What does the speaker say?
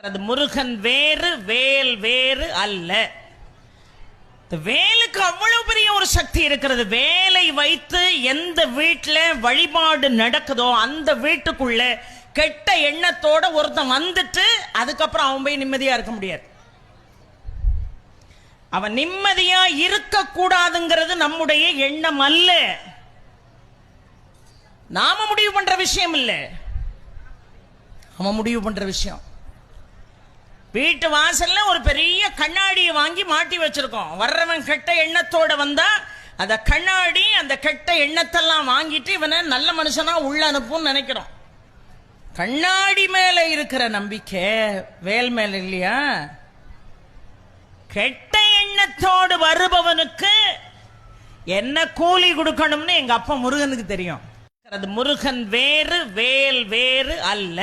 முருகன் வேறு, வேல் வேறு அல்ல. வேலுக்கு அவ்வளவு பெரிய ஒரு சக்தி இருக்கிறது. வேலை வைத்து எந்த வீட்டுல வழிபாடு நடக்குதோ அந்த வீட்டுக்குள்ள கெட்ட எண்ணத்தோட ஒருத்தன் வந்துட்டு அதுக்கப்புறம் அவன் போய் நிம்மதியா இருக்க முடியாது. அவன் நிம்மதியா இருக்க கூடாதுங்கிறது நம்முடைய எண்ணம் அல்ல, நாம முடிவு பண்ற விஷயம் இல்ல, அவன் முடிவு பண்ற விஷயம். வீட்டு வாசல்ல ஒரு பெரிய கண்ணாடியை வாங்கி மாட்டி வச்சிருக்கோம். வர்றவன் கெட்ட எண்ணத்தோட வந்தா அந்த கண்ணாடி அந்த கெட்ட எண்ணத்தெல்லாம் வாங்கிட்டு இவனை நல்ல மனுஷனா உள்ள அனுப்பும் நினைக்கிறோம். கண்ணாடி மேல இருக்கிற நம்பிக்கை வேல் மேல இல்லையா? கெட்ட எண்ணத்தோடு வருபவனுக்கு என்ன கூலி கொடுக்கணும்னு எங்க அப்பா முருகனுக்கு தெரியும். முருகன் வேறு, வேல் வேறு அல்ல.